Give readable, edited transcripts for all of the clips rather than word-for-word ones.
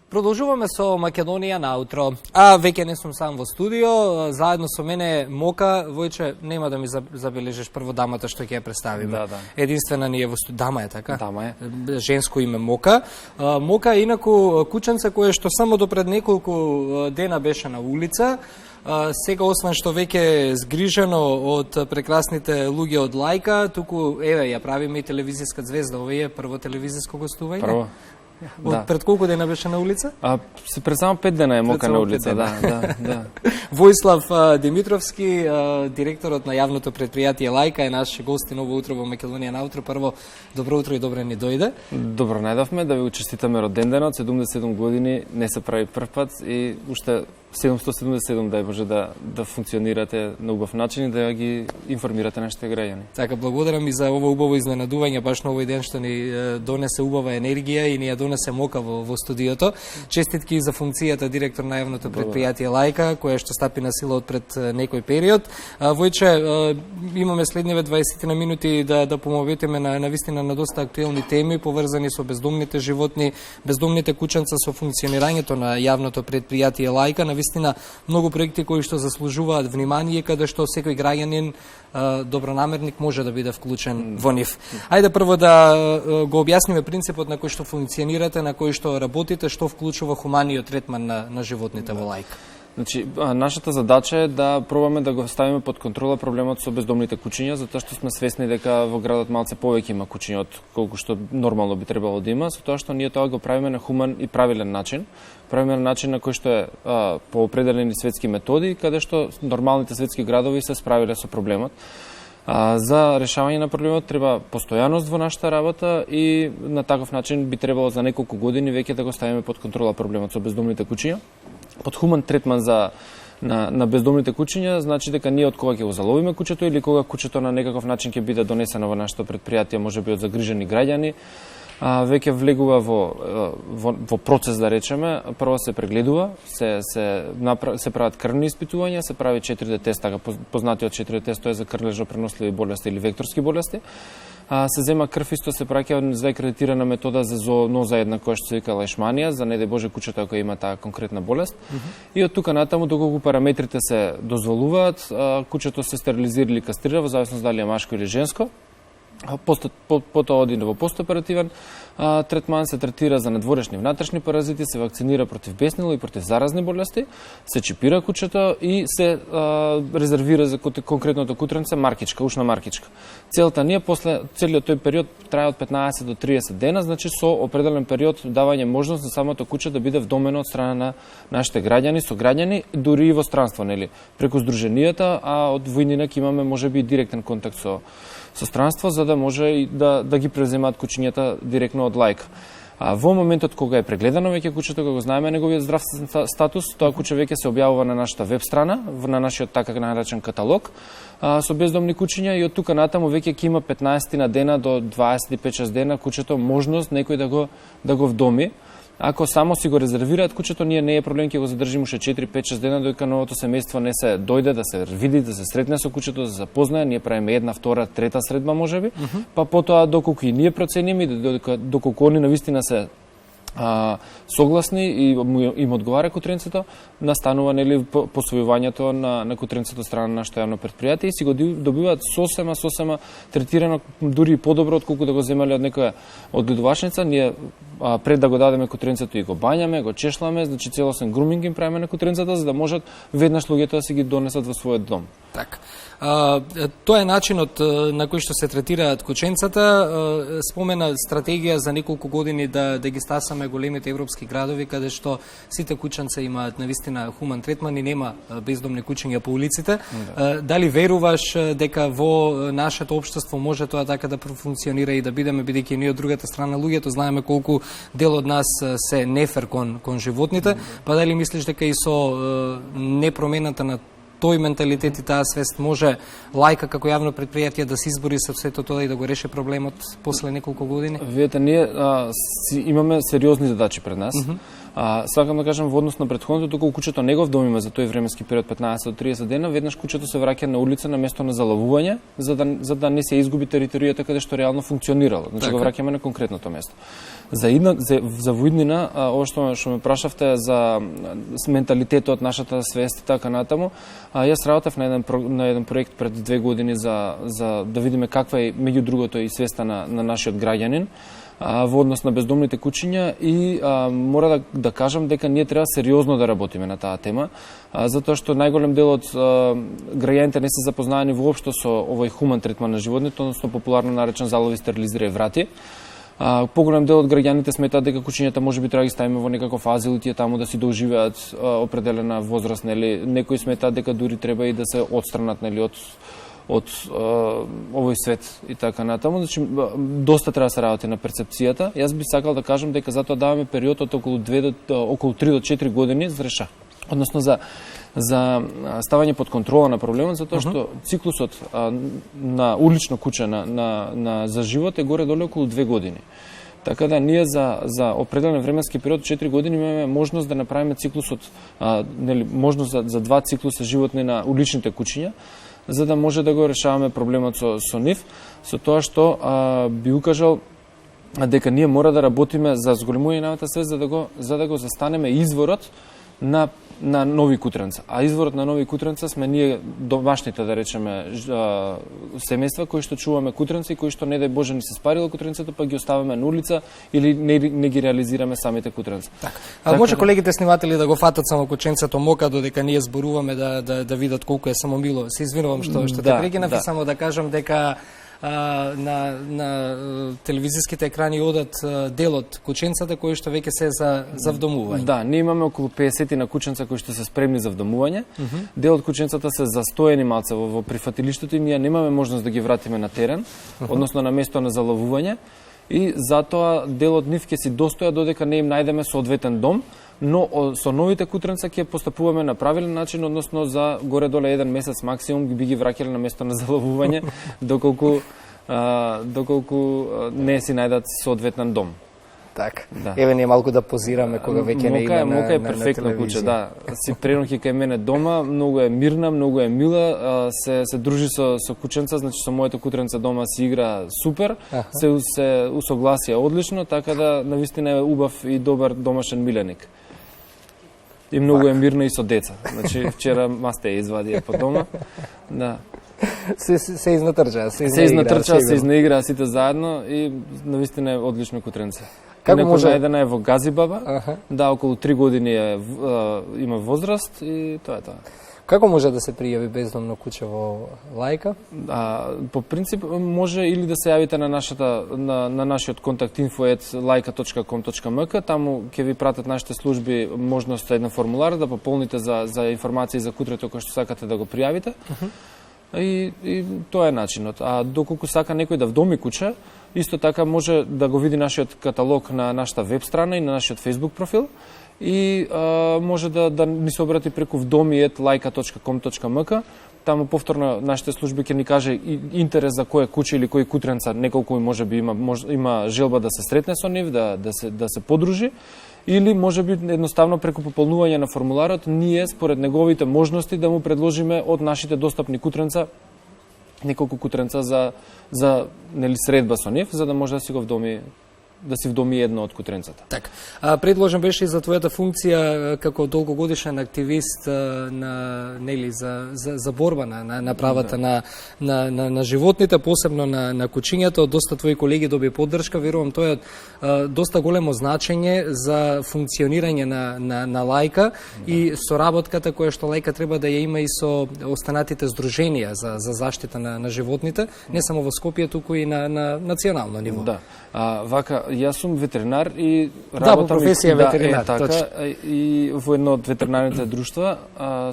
Продолжуваме со Македонија наутро. А веќе не сум сам во студио, заедно со мене Мока. Војче, нема да ми забележиш прво дамата што ќе ја представиме. Да. Единствена ни е во студио. Дама е, така? Дама е. Женско име Мока. Мока е инаку кученце кое што само до пред неколку дена беше на улица. Сега, освен што веќе е згрижено од прекрасните луѓе од Лајка, туку, еве, ја правиме и телевизиска звезда. Ова е прво телевизиско гостување. Прво. Од пред колку дена беше на улица? Пред само 5 дена е Мока на улица, да. Војслав Димитровски, директорот на јавното предпријатие Лајка, е наш гост и ново утро во Македонија наутро. Прво, добро утро и добре ни дојде. Добро најдовме, да ви честитаме роденденот, 77 години, не се прави прв пат и уште 777 дај Боже да функционирате на убав начин и да ги информирате нашите граѓани. Така, благодарам и за ово убаво изненадување, баш на овој ден што ни донесе убава енергија и ни ја донесе Мока во студиото. Честитки за функцијата директор на јавното предпријатие Лајка, која што стапи на сила од пред некој период. Војче, имаме следниве 20 на минути да помоветиме на вистина на доста актуелни теми поврзани со бездомните животни, бездомните кученца, со функционирањето на јавното предпријатие Лајка. Навистина многу проекти кои што заслужуваат внимание, каде што секој граѓанин добронамерник може да биде вклучен во нив. Ајде прво да го објасниме принципот на кој што функционирате, на кој што работите, што вклучува хуманиот третман на животните во Лајка. Значи, нашата задача е да пробаме да го ставиме под контрола проблемот со бездомните кучиња, затоа што сме свесни дека во градот малце повеќе има кучиња од колку што нормално би требало да има, со тоа што ние тоа го правиме на хуман и правилен начин. Правиме на начин на кој што е по определени светски методи, каде што нормалните светски градови се справиле со проблемот. За решавање на проблемот треба постојаност во нашата работа и на таков начин би требало за неколку години веќе да го ставиме под контрола проблемот со бездомните кучиња. Под хуман третман на бездомните кучиња значи дека ние од кога ќе го заловиме кучето или кога кучето на некаков начин ќе биде донесено во нашето предпријатие, можеби од загрижени граѓани, веќе влегува во процес, да речеме. Прво се прегледува, се прават крвни испитувања, се прави 4D тест, така познатиот 4D тест, тоа е за крвлежно преносливи болести или векторски болести. Се зема крв, исто се праќа за акредитирана метода за зооноза една која што се вика лешманија, за не да Боже кучето ако има таа конкретна болест. И од тука натаму, доколку параметрите се дозволуваат, кучето се стерилизира или кастрира, во зависност дали е машко или женско. Потоа оди во постоперативен третман, се третира за надворешни и внатрешни паразити, се вакцинира против беснило и против заразни болести, се чипира кучето и се резервира за конкретното кутренце маркичка, ушна маркичка. Целта ние после целиот тој период трае од 15 до 30 дена, значи со определен период давање можност за самото куче да биде вдомено од страна на нашите граѓани, сограѓани, дури и во странство, нели, преку здруженијата, а од војнинак имаме можеби директен контакт со странство, за да може и да ги преземаат кучињата директно од Лајка. Во моментот кога е прегледано веќе кучето, кога го знаеме неговиот здравствен статус, тоа куче веќе се објавува на нашата веб страна, на нашиот така наречен каталог со бездомни кучиња, и од тука натаму веќе ќе има 15 на дена до 25-6 дена кучето можност некој да го вдоми. Ако само си го резервираат кучето, ние не е проблем, ќе го задржиме уште 4-5-6 дена додека новото семејство не се дојде да се види, да се сретне со кучето, да се запознае. Ние правиме една, втора, трета средба можеби, па потоа доколку и ние процениме и доколку они навистина се согласни и им одговара кутренцето, настанува нели посвојувањето на кутренцето страна на нашето јавно предпријатие и си го добиваат сосема третирано, дури подобро отколку да го земале од некоја одгледувачница. Ние пред да го дадеме кутренцето и го бањаме, го чешламе, значи целосен груминг им правиме на кутренцата за да можат веднаш луѓето да си ги донесат во својот дом. Така. Тоа е начинот на кој што се третираат кученцата. Спомена стратегија за неколку години да ги стасаме големите европски градови, каде што сите кученца имаат навистина хуман третман и нема бездомни кучиња по улиците. Дали веруваш дека во нашето општество може тоа така да профункционира и да бидеме, бидејќи ние од другата страна луѓето знаеме колку дел од нас се нефер кон животните, па дали мислиш дека и со непромената на тој менталитет и таа свест може Лајка како јавно предпријатие да се избори со сето тоа и да го реше проблемот после неколку години? Видете, ние имаме сериозни задачи пред нас. Сакам да кажам во однос на претходното, доколку кучето не го вдомиме за тој временски период 15 до 30 дена, веднаш кучето се враќа на улица на место на заловување, за да не се изгуби територијата каде што реално функционирало. Значи го враќаме на конкретното место. За воиднина, ова што ме прашавте за менталитетот, нашата свест и така натаму, јас работев на еден проект пред 2 години за да видиме каква е меѓу другото и свеста на нашиот граѓанин во однос на бездомните кучиња и мора да кажам дека ние треба сериозно да работиме на таа тема, затоа што најголем дел од граѓаните не се запознаени воопшто со овој хуман третман на животните, односно популарно наречен залови, стерилизирај врати. Поголем дел од граѓаните сметаат дека кучињата можеби треба да ги ставиме во некаков азил и тие таму да си доживеат определена возраст, нели. Некои сметаат дека дури треба и да се отстранат, нели, од овој свет и така натаму. Значи доста треба да се работи на перцепцијата. Јас би сакал да кажам дека затоа даваме период од околу 3 до 4 години за решавање. Односно за ставање под контрола на проблемот, затоа што циклусот на улично куче за живот е горе-долу околу 2 години. Така да ние за определен временски период 4 години имаме можност да направиме циклусот, нели, можност за 2 циклуса животни на уличните кучиња, за да може да го решаваме проблемот со нив, со тоа што би укажал дека ние мора да работиме за зголемување на оваа свест за да го застанеме изворот на нови кутренца. А изворот на нови кутренца сме ние домашните, да речеме, семејства кои што чуваме кутренци и кои што не дај Боже ни се спарило кутренцето, па ги оставаме на улица или не ги реализираме самите кутренца. Може колегите сниматели да го фатат само кученцето мока додека ние зборуваме да видат колку е само мило. Се извинувам што те прекинав и само да кажам дека на телевизиските екрани одат дел од кученцата кои што веќе се за вдомување. Да, ние имаме околу 50 на кученца кои што се спремни за вдомување. Дел од кученцата се застоени малце во прифатилиштето и ние немаме можност да ги вратиме на терен, односно на место на заловување, и затоа дел од нив ќе си достоја додека не им најдеме соодветен дом, но со новите кутренца ќе постапуваме на правилен начин, односно за горе-доле 1 месец максимум би ги враќале на место на заловување, доколку не си најдат соодветен дом. Така. Да. Еве ние малку да позираме кога веќе не има Мока е перфектно куче, да. Си преноќи кај мене дома, многу е мирна, многу е мила, се дружи со кученца, значи со моето кутренце дома си игра супер, се усогласија одлично, така да навистина е убав и добар домашен миленик. И многу е мирна и со деца. Значи вчера масте ја извадија по дома. Да. Се изнатрчаа, се изнаиграа сите заедно и навистина е одлично кутренце. Како може најдена е во Газибаба, да, околу 3 години има возраст и тоа е тоа. Како може да се пријави бездомно куче во Лајка? По принцип може или да се јавите на нашиот контакт info@laika.com.mk, таму ќе ви пратат нашите служби можност еден формулар да пополните за информации за кутрето кој што сакате да го пријавите. И тоа е начинот. А доколку сака некој да вдоми куче, исто така може да го види нашиот каталог на нашата веб страна и на нашиот Facebook профил и може да ни се обрати преку vdomi@laika.com.mk. Таму повторно нашите служби ќе ни каже интерес за кој куче или кој кутренца, неколку можеби има желба да се сретне со нив, да се подружи, или можеби едноставно преку пополнување на формуларот ние според неговите можности да му предложиме од нашите достапни кутренца неколку кутренца за нели средба со нив, за да може да си вдоми едно од кутренцата. Така. Предложен беше и за твојата функција како долгогодишен активист за борба на правата на животните, посебно на кучињата. Доста твои колеги доби поддршка, верувам тоа е доста големо значење за функционирање на Лајка и соработката која што Лајка треба да ја има и со останатите здруженија за заштита на животните, не само во Скопје, туку и на национално ниво. Да. Вака, јас сум ветеринар и работам по професија ветеринар, така, и во едно од ветеринарните друштва,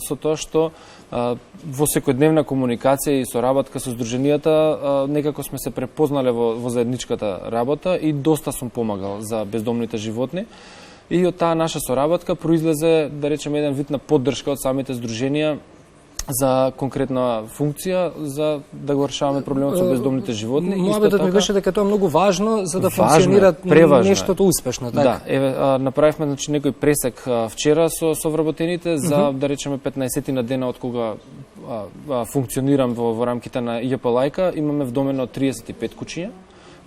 со тоа што во секојдневна комуникација и соработка со здруженијата некако сме се препознале во заедничката работа и доста сум помагал за бездомните животни. И од таа наша соработка произлезе, да речеме, еден вид на поддршка од самите здруженија за конкретна функција за да го решаваме проблемот со бездомните животни. Мојабетот ми беше дека тоа е многу важно за да функционира нештото успешно, така. Да, еве направивме некој пресек вчера со вработените за да речеме 15 на дена од кога функционирам во рамките на ЈП Лајка, имаме вдомено 35 куќиња,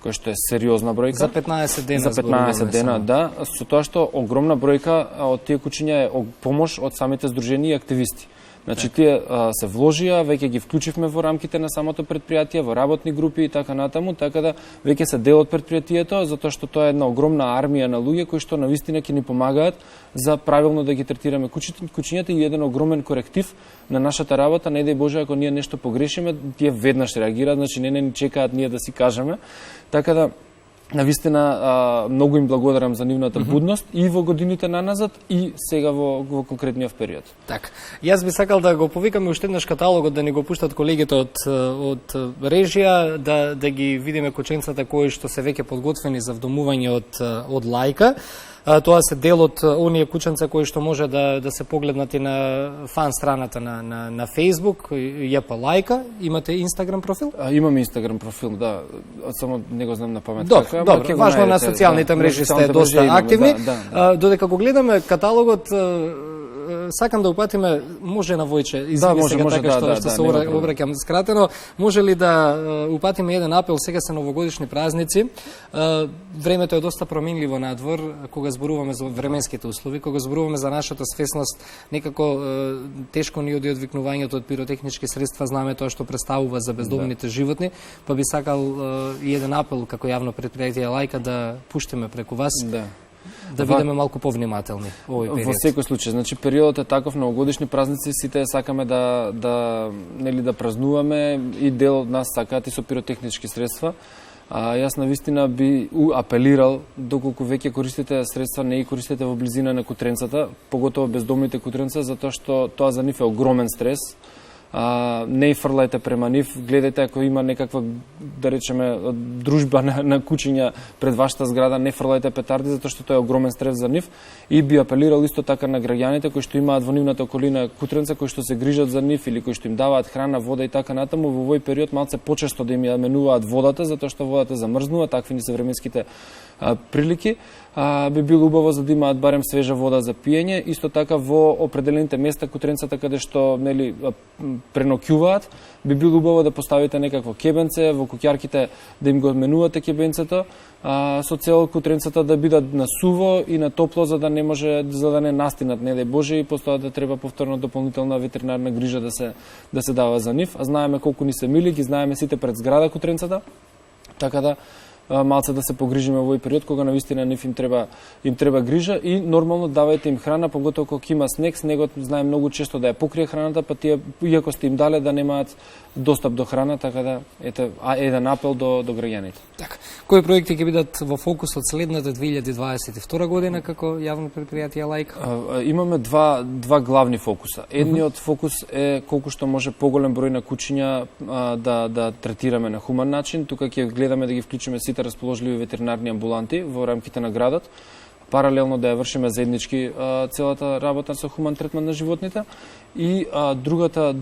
кој што е сериозна бројка. За 15 дена. За 15 дена, да, со тоа што огромна бројка од тие куќиња е помош од самите здружени и активисти. Значи, тие се вложија, веќе ги вклучивме во рамките на самото предпријатие, во работни групи и така натаму, така да веќе се дел од предпријатието, затоа што тоа е една огромна армија на луѓе кои што навистина ќе ни помагаат за правилно да ги третираме куќињата и еден огромен коректив на нашата работа. Не дај Боже, ако ние нешто погрешиме, тие веднаш реагираат, значи не ни чекаат ние да си кажеме. Така да навистина многу им благодарам за нивната будност и во годините наназад и сега во конкретниот период. Така. Јас би сакал да го повикаме уште еднаш каталогот да ни го пуштат колегите од режија, да ги видиме кученцата кои што се веќе подготвени за вдомување од Лајка. Тоа се дел од оние кученца кои што може да се погледнат и на фан страната на Facebook, ЈП Лајка. Имате Инстаграм профил? Имам Инстаграм профил, да. Само не го знам на памет. Добро, важно на социјалните мрежи сте доста активни. Додека го гледаме каталогот, сакам да упатиме, може на Војче, извини сега така што се обраќам скратено, може ли да упатиме еден апел, сега се новогодишни празници, времето е доста променливо надвор, кога зборуваме за временските услови, кога зборуваме за нашата свесност, некако тешко ни оди одвикнувањето од пиротехнички средства, знаме тоа што представува за бездомните животни, па би сакал и еден апел како јавно предпријатие Лајка да пуштиме преку вас. Да бидеме малку повнимателни овој период. Во секој случај, значи периодот е таков, новогодишни празници, сите сакаме да празнуваме и дел од нас сакаат и со пиротехнички средства. Јас навистина би апелирал, доколку веќе користите средства, не ги користите во близина на кутренцата, поготово бездомните кутренца, затоа што тоа за нив е огромен стрес. Не и фрлајте према нив, гледајте ако има некаква, да речеме, дружба на куќиња пред вашата зграда, не фрлајте петарди, затоа што тоа е огромен стрес за нив. И би апелирал исто така на граѓаните кои што имаат во нивната околина кутренца, кои што се грижат за нив или кои што им даваат храна, вода и така натаму, во овој период малце почесто да им ја менуваат водата, затоа што водата замрзнува, такви ни се временските прилики. Би било убаво за да имаат барем свежа вода за пиење, исто така во определените места кутренцата каде што преноќуваат, би било убаво да поставите некакво кебенце, во куќарките да им го менувате кебенцето, со цел кутренцата да бидат на суво и на топло за да не настинат, не дај Боже, и постоја да треба повторно дополнителна ветеринарна грижа да се дава за нив. Знаеме колку ни се мили, ги знаеме сите пред зграда кутренцата, така да малце да се погрижиме во овој период кога навистина нив им треба грижа и нормално давајте им храна, поготово кога има снег, снегот знае многу често да ја покрие храната, па тие иако сте им дале да немаат достап до храна, така да ете еден апел до граѓаните. Така. Кои проекти ќе бидат во фокус од следната 2022 година како јавно предпријатие Лајка? Имаме два главни фокуса. Едниот фокус е колку што може поголем број на куќиња да третираме на хуман начин. Тука ќе гледаме да ги вклучиме сите расположливи ветеринарни амбуланти во рамките на градот, паралелно да ја вршиме заеднички целата работа со хуман третман на животните. И другата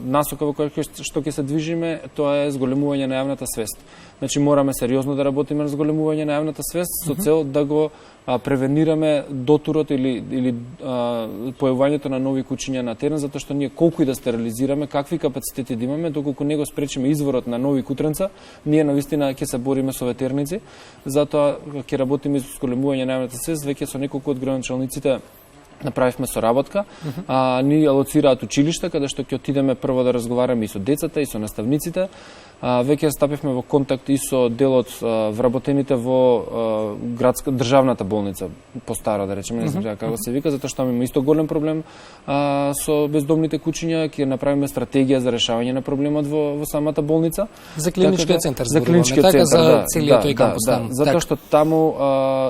насока во која што ќе се движиме, тоа е зголемување на јавната свест. Значи мораме сериозно да работиме на зголемување на јавната свест со цел да го превенираме дотурот или појавувањето на нови куќиња на терен, затоа што ние колку и да стерилизираме, какви капацитети да имаме, доколку не го спречиме изворот на нови кутренца, ние навистина ќе се бориме со ветерници, затоа ќе работиме со зголемување на јавната свест, веќе со неколку од градоначалниците направивме соработка, ни алоцираат училишта каде што ќе отидеме прво да разговараме и со децата и со наставниците. Веќе стапивме во контакт и со делот вработените во државната болница, постара да речеме, не знам како се вика, затоа што има исто голем проблем со бездомните куќиња, ќе направиме стратегија за решавање на проблемот во самата болница. За клиничкиот центар, за клиничкиот центар, за целиот тој кампус. Затоа што таму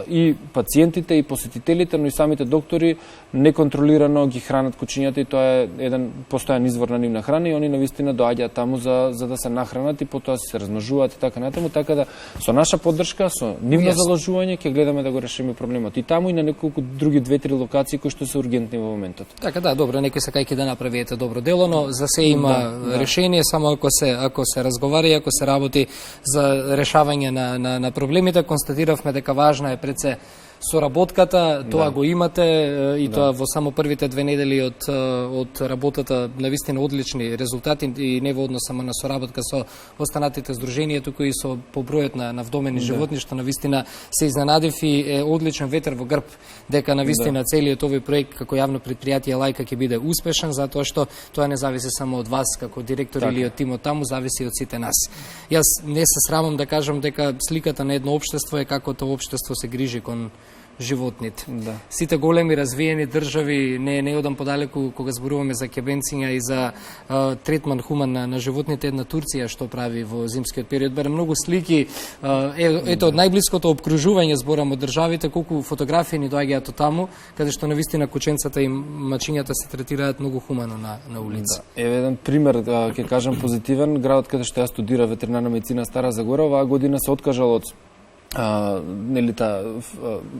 и пациентите и посетителите, но и самите доктори неконтролирано ги хранат кучињата и тоа е еден постојан извор на нивна храна и они навистина доаѓаат таму за да се нахранат и потоа се размножуваат и така натаму, така да со наша поддршка, со нивно заложување ќе гледаме да го решиме проблемот и таму и на неколку други 2-3 локации кои што се ургентни во моментот. Така да, добро, некој сакајќи да направи ете добро дело, но за се има решение само ако се разговара и ако се работи за решавање на проблемите. Констатиравме дека важна е пред се соработката, тоа го имате и тоа во само првите 2 недели од работата навистина одлични резултати и не во однос само на соработка со останатите здруженија, туку и со побројот на вдомени животни, што навистина се изненадив и е одличен ветер во грб дека навистина целиот овој проект како јавно предпријатие Лајка ќе биде успешен, затоа што тоа не зависи само од вас како директор или од тимот таму, зависи од сите нас. Јас не се срамам да кажам дека сликата на едно општество е како тоа општество се грижи кон животните. Сите големи развиени држави, не одам подалеку кога зборуваме за кебенциња и за третман хуман на животните, една Турција што прави во зимскиот период. Бере многу слики, ето од најблиското обкружување зборам од државите, колку фотографии ни доаѓаат од таму, каде што навистина кученцата и мачињата се третираат многу хумано на улица. Еве еден пример, ќе кажам позитивен, градот каде што ја студира ветеринарна медицина Стара Загора, оваа година се откажал од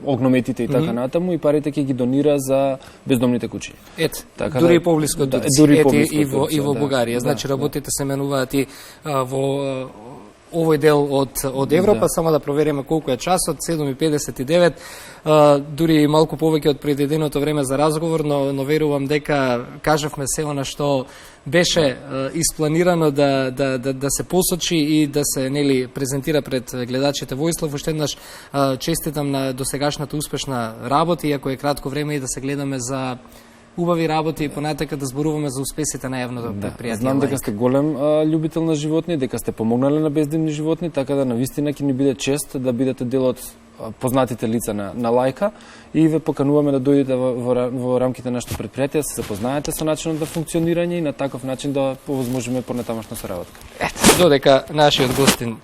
огнометите и така натаму и парите ќе ги донира за бездомните кучиња. Така дури и поблиско од Турција, и во Бугарија. Значи работите се менуваат и во овој дел од Европа, само да провериме колку е часот, 7:59, дури малку повеќе од предвиденото време за разговор, но верувам дека кажавме се она што беше испланирано да се посочи и да се презентира пред гледачите. Воислав, уште еднаш честитам на досегашната успешна работа, иако е кратко време и да се гледаме за убави работи и понатака да зборуваме за успесите на јавното предпријатие. Знам дека сте голем љубител на животни, дека сте помогнале на бездомни животни, така да навистина ќе ни биде чест да бидете дел од познатите лица на Лајка и ве покануваме да дојдете во рамките на нашето предпријатие, да се запознаете со начинот на функционирање и на таков начин да повозможиме понатамошна соработка. Додека нашиот гостин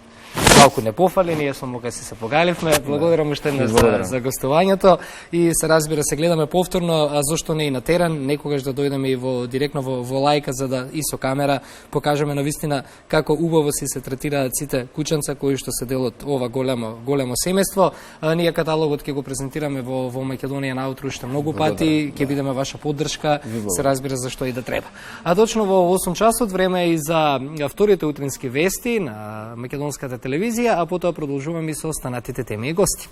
малку не пофали, ние со Мука се погаливме. Благодарам уште еднаш за гостувањето и се разбира се гледаме повторно, а зошто не и на терен, некогаш да дојдеме и директно во Лајка за да и со камера покажеме навистина како убаво се третираат сите кученца кои што се дел од ова големо семејство. Ние каталогот ќе го презентираме во Македонија наутро уште многу пати, ќе бидеме ваша поддршка, се разбира зашто и да треба. А точно во 8 часот време е и за вторите утрински вести на македонската телевизија, а потоа продолжуваме и со останатите теми и гости.